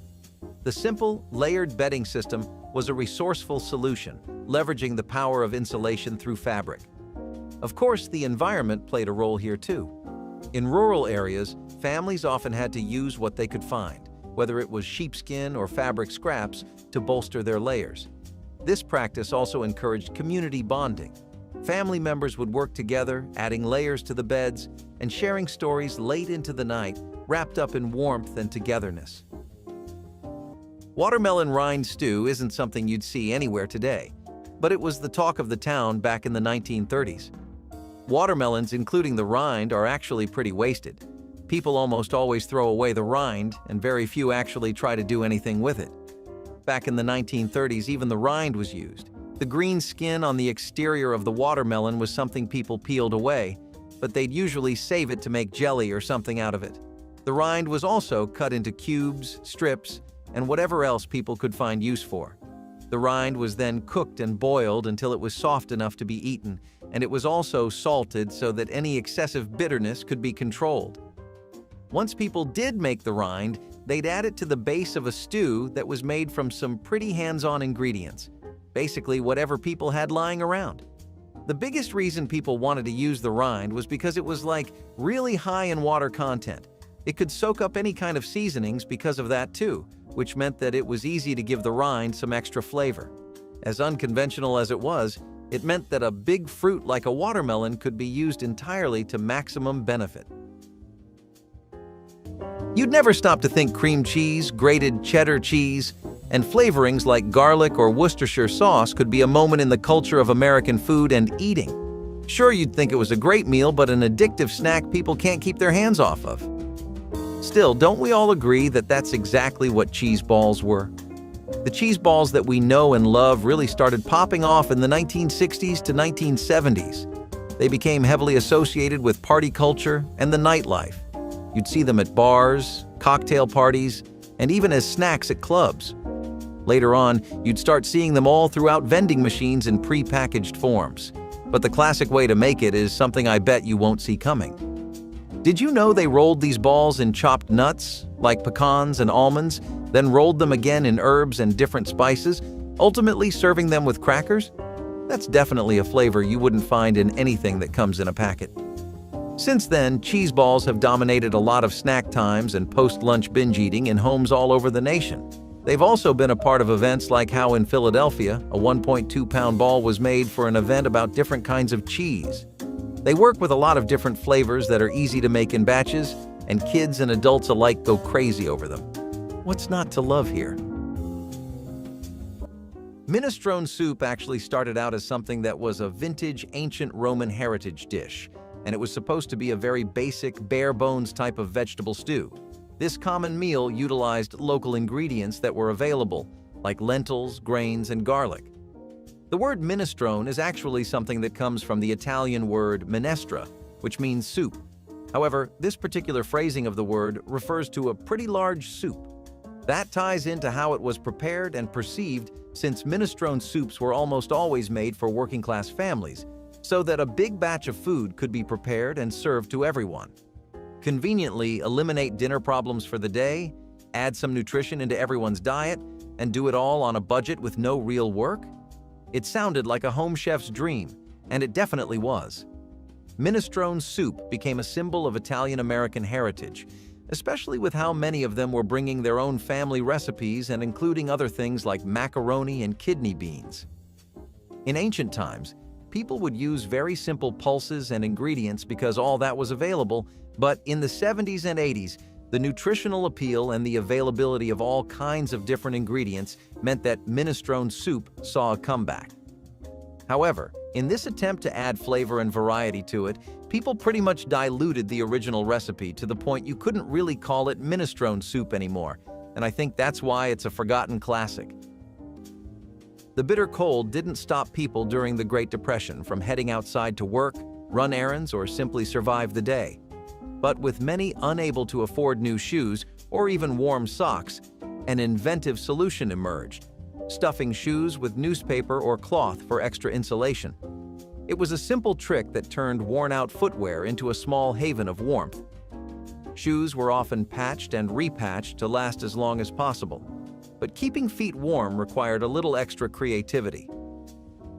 The simple, layered bedding system was a resourceful solution, leveraging the power of insulation through fabric. Of course, the environment played a role here too. In rural areas, families often had to use what they could find, whether it was sheepskin or fabric scraps, to bolster their layers. This practice also encouraged community bonding. Family members would work together, adding layers to the beds and sharing stories late into the night, wrapped up in warmth and togetherness. Watermelon rind stew isn't something you'd see anywhere today, but it was the talk of the town back in the 1930s. Watermelons, including the rind, are actually pretty wasted. People almost always throw away the rind, and very few actually try to do anything with it. Back in the 1930s, even the rind was used. The green skin on the exterior of the watermelon was something people peeled away, but they'd usually save it to make jelly or something out of it. The rind was also cut into cubes, strips, and whatever else people could find use for. The rind was then cooked and boiled until it was soft enough to be eaten, and it was also salted so that any excessive bitterness could be controlled. Once people did make the rind, they'd add it to the base of a stew that was made from some pretty hands-on ingredients, basically whatever people had lying around. The biggest reason people wanted to use the rind was because it was like really high in water content. It could soak up any kind of seasonings because of that too, which meant that it was easy to give the rind some extra flavor. As unconventional as it was, it meant that a big fruit like a watermelon could be used entirely to maximum benefit. You'd never stop to think cream cheese, grated cheddar cheese, and flavorings like garlic or Worcestershire sauce could be a moment in the culture of American food and eating. Sure, you'd think it was a great meal, but an addictive snack people can't keep their hands off of. Still, don't we all agree that that's exactly what cheese balls were? The cheese balls that we know and love really started popping off in the 1960s to 1970s. They became heavily associated with party culture and the nightlife. You'd see them at bars, cocktail parties, and even as snacks at clubs. Later on, you'd start seeing them all throughout vending machines in pre-packaged forms. But the classic way to make it is something I bet you won't see coming. Did you know they rolled these balls in chopped nuts, like pecans and almonds, then rolled them again in herbs and different spices, ultimately serving them with crackers? That's definitely a flavor you wouldn't find in anything that comes in a packet. Since then, cheese balls have dominated a lot of snack times and post-lunch binge eating in homes all over the nation. They've also been a part of events like how in Philadelphia, a 1.2-pound ball was made for an event about different kinds of cheese. They work with a lot of different flavors that are easy to make in batches, and kids and adults alike go crazy over them. What's not to love here? Minestrone soup actually started out as something that was a vintage ancient Roman heritage dish, and it was supposed to be a very basic, bare-bones type of vegetable stew. This common meal utilized local ingredients that were available, like lentils, grains, and garlic. The word minestrone is actually something that comes from the Italian word minestra, which means soup. However, this particular phrasing of the word refers to a pretty large soup. That ties into how it was prepared and perceived, since minestrone soups were almost always made for working-class families, so that a big batch of food could be prepared and served to everyone. Conveniently eliminate dinner problems for the day, add some nutrition into everyone's diet, and do it all on a budget with no real work? It sounded like a home chef's dream, and it definitely was. Minestrone soup became a symbol of Italian-American heritage, especially with how many of them were bringing their own family recipes and including other things like macaroni and kidney beans. In ancient times, people would use very simple pulses and ingredients because all that was available, but in the 70s and 80s, the nutritional appeal and the availability of all kinds of different ingredients meant that minestrone soup saw a comeback. However, in this attempt to add flavor and variety to it, people pretty much diluted the original recipe to the point you couldn't really call it minestrone soup anymore, and I think that's why it's a forgotten classic. The bitter cold didn't stop people during the Great Depression from heading outside to work, run errands, or simply survive the day. But with many unable to afford new shoes or even warm socks, an inventive solution emerged: stuffing shoes with newspaper or cloth for extra insulation. It was a simple trick that turned worn-out footwear into a small haven of warmth. Shoes were often patched and repatched to last as long as possible, but keeping feet warm required a little extra creativity.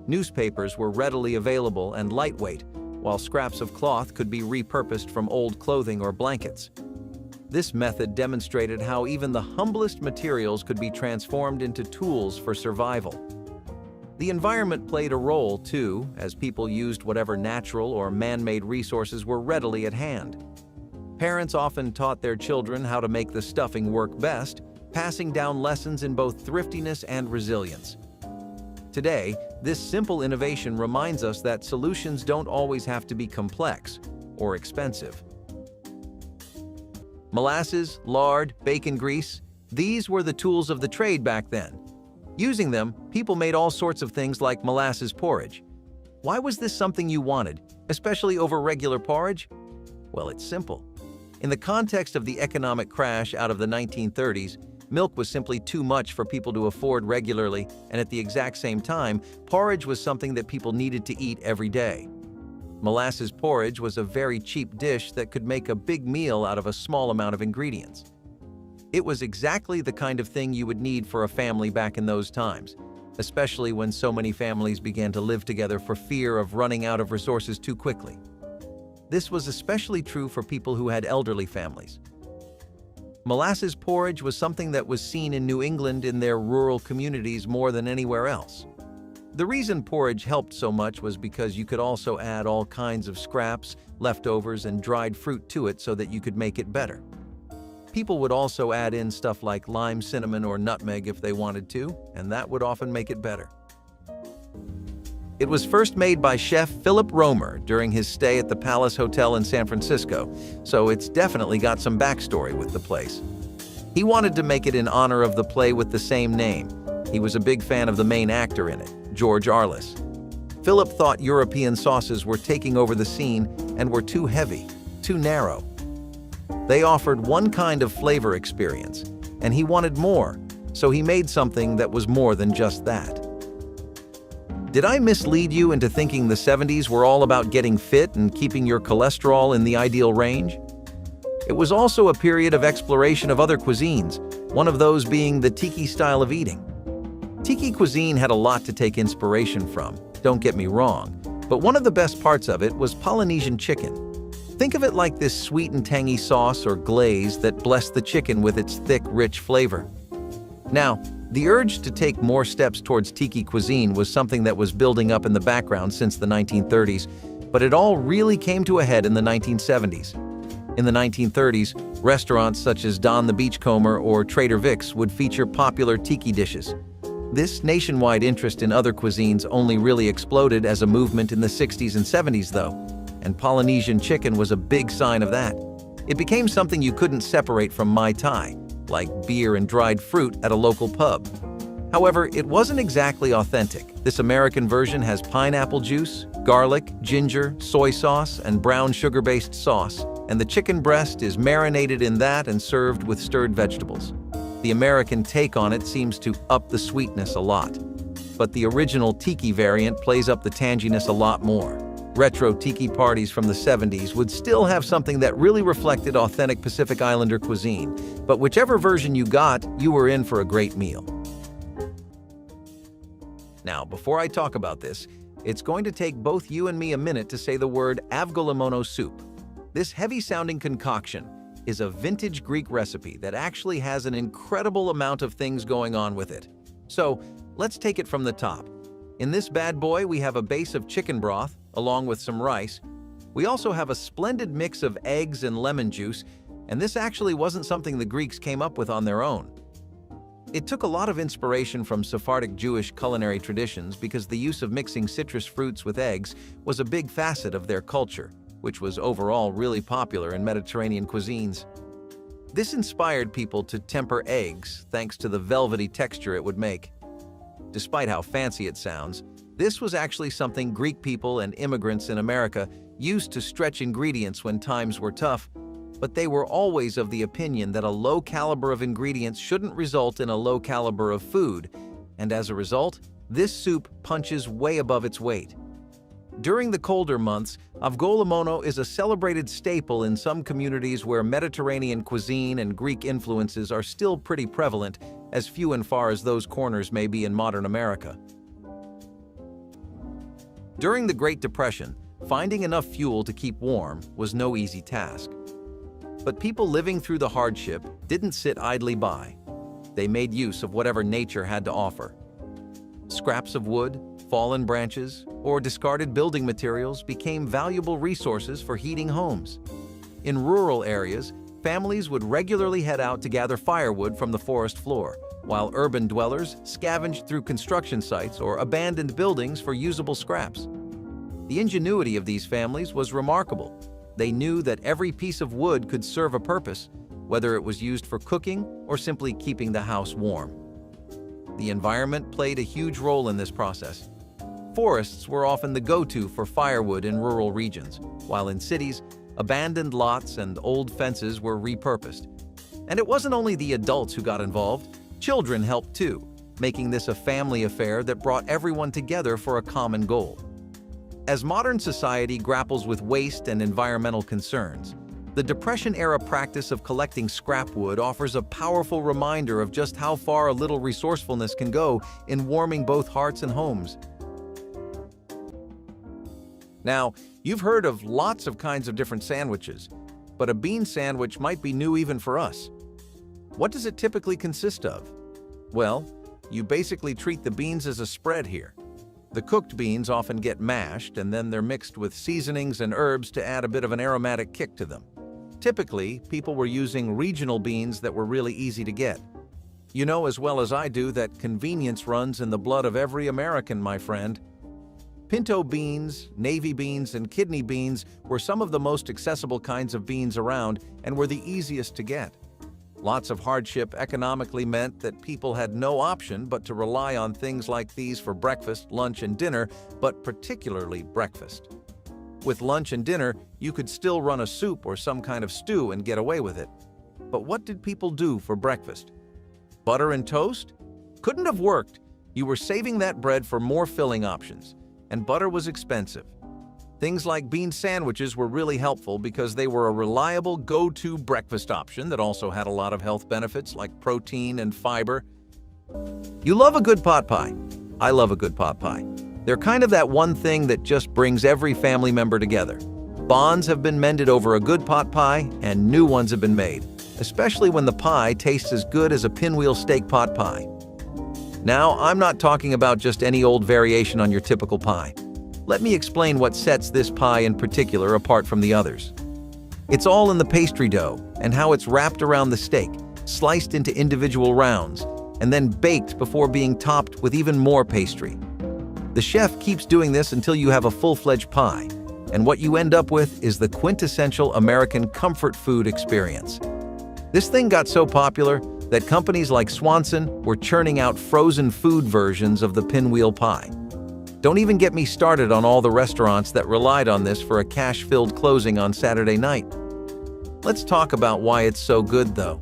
Newspapers were readily available and lightweight, while scraps of cloth could be repurposed from old clothing or blankets. This method demonstrated how even the humblest materials could be transformed into tools for survival. The environment played a role, too, as people used whatever natural or man-made resources were readily at hand. Parents often taught their children how to make the stuffing work best, passing down lessons in both thriftiness and resilience. Today, this simple innovation reminds us that solutions don't always have to be complex or expensive. Molasses, lard, bacon grease, these were the tools of the trade back then. Using them, people made all sorts of things like molasses porridge. Why was this something you wanted, especially over regular porridge? Well, it's simple. In the context of the economic crash out of the 1930s, milk was simply too much for people to afford regularly, and at the exact same time, porridge was something that people needed to eat every day. Molasses porridge was a very cheap dish that could make a big meal out of a small amount of ingredients. It was exactly the kind of thing you would need for a family back in those times, especially when so many families began to live together for fear of running out of resources too quickly. This was especially true for people who had elderly families. Molasses porridge was something that was seen in New England in their rural communities more than anywhere else. The reason porridge helped so much was because you could also add all kinds of scraps, leftovers, and dried fruit to it so that you could make it better. People would also add in stuff like lime, cinnamon, or nutmeg if they wanted to, and that would often make it better. It was first made by chef Philip Romer during his stay at the Palace Hotel in San Francisco, so it's definitely got some backstory with the place. He wanted to make it in honor of the play with the same name. He was a big fan of the main actor in it, George Arliss. Philip thought European sauces were taking over the scene and were too heavy, too narrow. They offered one kind of flavor experience, and he wanted more, so he made something that was more than just that. Did I mislead you into thinking the 70s were all about getting fit and keeping your cholesterol in the ideal range? It was also a period of exploration of other cuisines, one of those being the tiki style of eating. Tiki cuisine had a lot to take inspiration from, don't get me wrong, but one of the best parts of it was Polynesian chicken. Think of it like this sweet and tangy sauce or glaze that blessed the chicken with its thick, rich flavor. Now, the urge to take more steps towards tiki cuisine was something that was building up in the background since the 1930s, but it all really came to a head in the 1970s. In the 1930s, restaurants such as Don the Beachcomber or Trader Vic's would feature popular tiki dishes. This nationwide interest in other cuisines only really exploded as a movement in the 60s and 70s though, and Polynesian chicken was a big sign of that. It became something you couldn't separate from Mai Tai, like beer and dried fruit at a local pub. However, it wasn't exactly authentic. This American version has pineapple juice, garlic, ginger, soy sauce, and brown sugar-based sauce, and the chicken breast is marinated in that and served with stirred vegetables. The American take on it seems to up the sweetness a lot, but the original tiki variant plays up the tanginess a lot more. Retro tiki parties from the 70s would still have something that really reflected authentic Pacific Islander cuisine, but whichever version you got, you were in for a great meal. Now, before I talk about this, it's going to take both you and me a minute to say the word Avgolemono soup. This heavy-sounding concoction is a vintage Greek recipe that actually has an incredible amount of things going on with it. So, let's take it from the top. In this bad boy, we have a base of chicken broth, along with some rice. We also have a splendid mix of eggs and lemon juice, and this actually wasn't something the Greeks came up with on their own. It took a lot of inspiration from Sephardic Jewish culinary traditions because the use of mixing citrus fruits with eggs was a big facet of their culture, which was overall really popular in Mediterranean cuisines. This inspired people to temper eggs thanks to the velvety texture it would make. Despite how fancy it sounds, this was actually something Greek people and immigrants in America used to stretch ingredients when times were tough, but they were always of the opinion that a low caliber of ingredients shouldn't result in a low caliber of food, and as a result, this soup punches way above its weight. During the colder months, Avgolemono is a celebrated staple in some communities where Mediterranean cuisine and Greek influences are still pretty prevalent, as few and far as those corners may be in modern America. During the Great Depression, finding enough fuel to keep warm was no easy task. But people living through the hardship didn't sit idly by. They made use of whatever nature had to offer. Scraps of wood, fallen branches, or discarded building materials became valuable resources for heating homes. In rural areas, families would regularly head out to gather firewood from the forest floor, while urban dwellers scavenged through construction sites or abandoned buildings for usable scraps. The ingenuity of these families was remarkable. They knew that every piece of wood could serve a purpose, whether it was used for cooking or simply keeping the house warm. The environment played a huge role in this process. Forests were often the go-to for firewood in rural regions, while in cities, abandoned lots and old fences were repurposed. And it wasn't only the adults who got involved, children helped too, making this a family affair that brought everyone together for a common goal. As modern society grapples with waste and environmental concerns, the Depression-era practice of collecting scrap wood offers a powerful reminder of just how far a little resourcefulness can go in warming both hearts and homes. Now, you've heard of lots of kinds of different sandwiches, but a bean sandwich might be new even for us. What does it typically consist of? Well, you basically treat the beans as a spread here. The cooked beans often get mashed, and then they're mixed with seasonings and herbs to add a bit of an aromatic kick to them. Typically, people were using regional beans that were really easy to get. You know as well as I do that convenience runs in the blood of every American, my friend. Pinto beans, navy beans, and kidney beans were some of the most accessible kinds of beans around and were the easiest to get. Lots of hardship economically meant that people had no option but to rely on things like these for breakfast, lunch, and dinner, but particularly breakfast. With lunch and dinner, you could still run a soup or some kind of stew and get away with it. But what did people do for breakfast? Butter and toast? Couldn't have worked. You were saving that bread for more filling options, and butter was expensive. Things like bean sandwiches were really helpful because they were a reliable go-to breakfast option that also had a lot of health benefits like protein and fiber. You love a good pot pie. I love a good pot pie. They're kind of that one thing that just brings every family member together. Bonds have been mended over a good pot pie, and new ones have been made, especially when the pie tastes as good as a Pinwheel steak pot pie. Now, I'm not talking about just any old variation on your typical pie. Let me explain what sets this pie in particular apart from the others. It's all in the pastry dough and how it's wrapped around the steak, sliced into individual rounds, and then baked before being topped with even more pastry. The chef keeps doing this until you have a full-fledged pie, and what you end up with is the quintessential American comfort food experience. This thing got so popular that companies like Swanson were churning out frozen food versions of the Pinwheel pie. Don't even get me started on all the restaurants that relied on this for a cash-filled closing on Saturday night. Let's talk about why it's so good, though.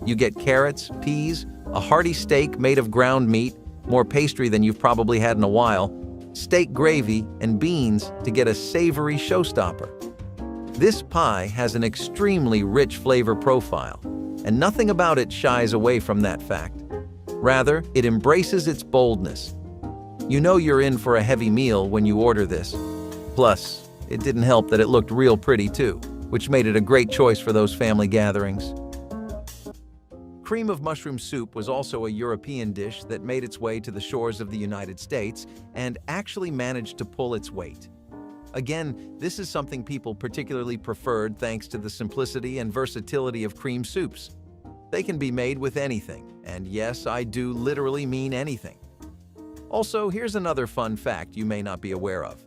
You get carrots, peas, a hearty steak made of ground meat, more pastry than you've probably had in a while, steak gravy, and beans to get a savory showstopper. This pie has an extremely rich flavor profile, and nothing about it shies away from that fact. Rather, it embraces its boldness. You know you're in for a heavy meal when you order this. Plus, it didn't help that it looked real pretty too, which made it a great choice for those family gatherings. Cream of mushroom soup was also a European dish that made its way to the shores of the United States and actually managed to pull its weight. Again, this is something people particularly preferred thanks to the simplicity and versatility of cream soups. They can be made with anything, and yes, I do literally mean anything. Also, here's another fun fact you may not be aware of.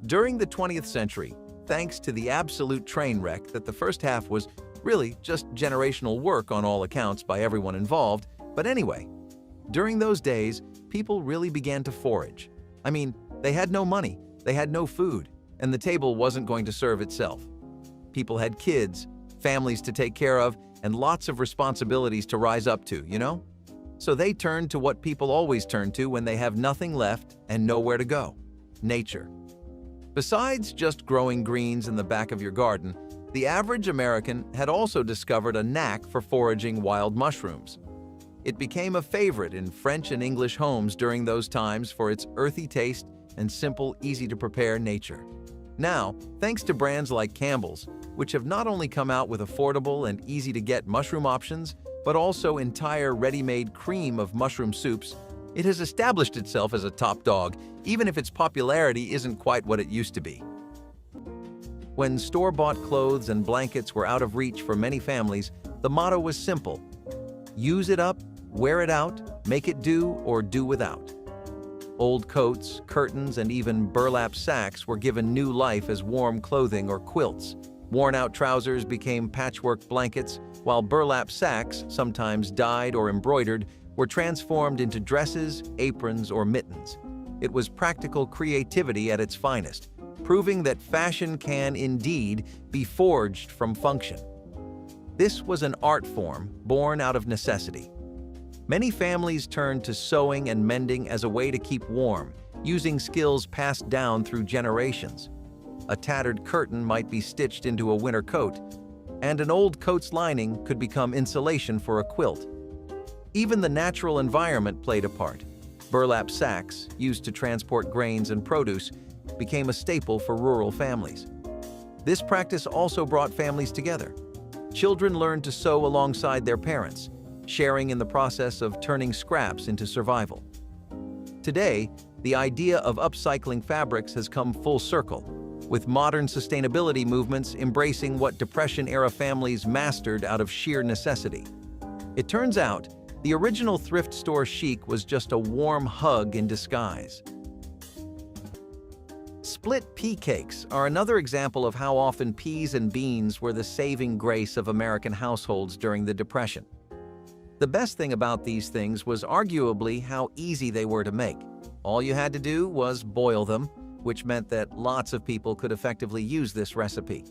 During the 20th century, thanks to the absolute train wreck that the first half was really just generational work on all accounts by everyone involved, but anyway, during those days, people really began to forage. I mean, they had no money, they had no food, and the table wasn't going to serve itself. People had kids, families to take care of, and lots of responsibilities to rise up to, you know? So they turned to what people always turn to when they have nothing left and nowhere to go: nature. Besides just growing greens in the back of your garden, the average American had also discovered a knack for foraging wild mushrooms. It became a favorite in French and English homes during those times for its earthy taste and simple, easy-to-prepare nature. Now, thanks to brands like Campbell's, which have not only come out with affordable and easy-to-get mushroom options, but also entire ready-made cream of mushroom soups, it has established itself as a top dog, even if its popularity isn't quite what it used to be. When store-bought clothes and blankets were out of reach for many families, the motto was simple: use it up, wear it out, make it do, or do without. Old coats, curtains, and even burlap sacks were given new life as warm clothing or quilts. Worn-out trousers became patchwork blankets, while burlap sacks, sometimes dyed or embroidered, were transformed into dresses, aprons, or mittens. It was practical creativity at its finest, proving that fashion can indeed be forged from function. This was an art form born out of necessity. Many families turned to sewing and mending as a way to keep warm, using skills passed down through generations. A tattered curtain might be stitched into a winter coat, and an old coat's lining could become insulation for a quilt. Even the natural environment played a part. Burlap sacks, used to transport grains and produce, became a staple for rural families. This practice also brought families together. Children learned to sew alongside their parents, sharing in the process of turning scraps into survival. Today, the idea of upcycling fabrics has come full circle, with modern sustainability movements embracing what Depression-era families mastered out of sheer necessity. It turns out, the original thrift store chic was just a warm hug in disguise. Split pea cakes are another example of how often peas and beans were the saving grace of American households during the Depression. The best thing about these things was arguably how easy they were to make. All you had to do was boil them, which meant that lots of people could effectively use this recipe.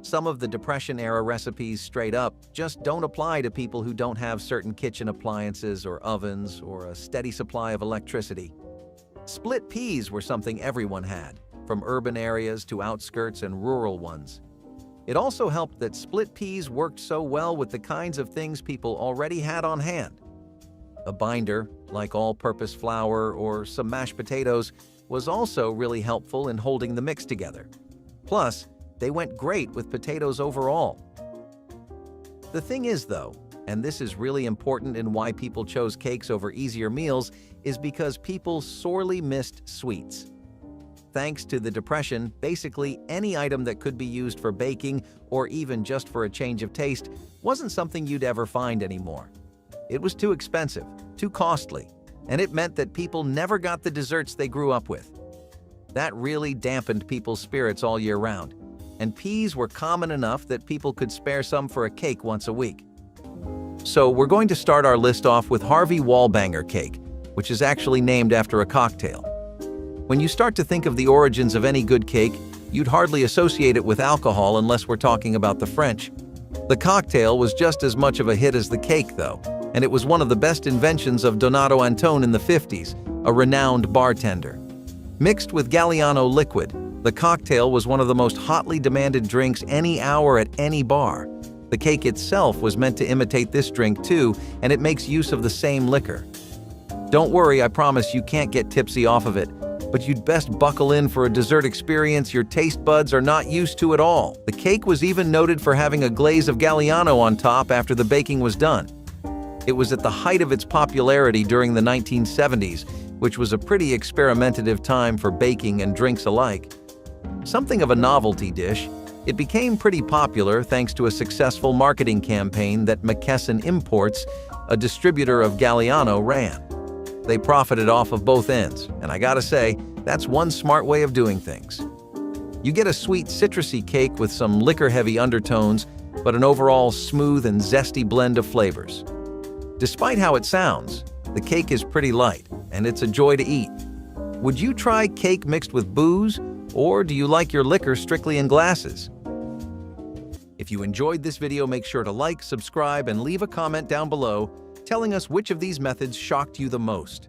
Some of the Depression-era recipes straight up just don't apply to people who don't have certain kitchen appliances or ovens or a steady supply of electricity. Split peas were something everyone had, from urban areas to outskirts and rural ones. It also helped that split peas worked so well with the kinds of things people already had on hand. A binder, like all-purpose flour or some mashed potatoes, was also really helpful in holding the mix together. Plus, they went great with potatoes overall. The thing is, though, and this is really important in why people chose cakes over easier meals, is because people sorely missed sweets. Thanks to the Depression, basically any item that could be used for baking or even just for a change of taste wasn't something you'd ever find anymore. It was too expensive, too costly, and it meant that people never got the desserts they grew up with. That really dampened people's spirits all year round, and peas were common enough that people could spare some for a cake once a week. So we're going to start our list off with Harvey wallbanger cake, which is actually named after a cocktail. When you start to think of the origins of any good cake, you'd hardly associate it with alcohol unless we're talking about the French. The cocktail was just as much of a hit as the cake, though, and it was one of the best inventions of Donato Antone in the 50s, a renowned bartender. Mixed with Galliano liquid, the cocktail was one of the most hotly demanded drinks any hour at any bar. The cake itself was meant to imitate this drink too, and it makes use of the same liquor. Don't worry, I promise you can't get tipsy off of it, but you'd best buckle in for a dessert experience your taste buds are not used to at all. The cake was even noted for having a glaze of Galliano on top after the baking was done. It was at the height of its popularity during the 1970s, which was a pretty experimentative time for baking and drinks alike. Something of a novelty dish, it became pretty popular thanks to a successful marketing campaign that McKesson Imports, a distributor of Galliano, ran. They profited off of both ends, and I gotta say, that's one smart way of doing things. You get a sweet citrusy cake with some liquor-heavy undertones, but an overall smooth and zesty blend of flavors. Despite how it sounds, the cake is pretty light, and it's a joy to eat. Would you try cake mixed with booze, or do you like your liquor strictly in glasses? If you enjoyed this video, make sure to like, subscribe, and leave a comment down below telling us which of these methods shocked you the most.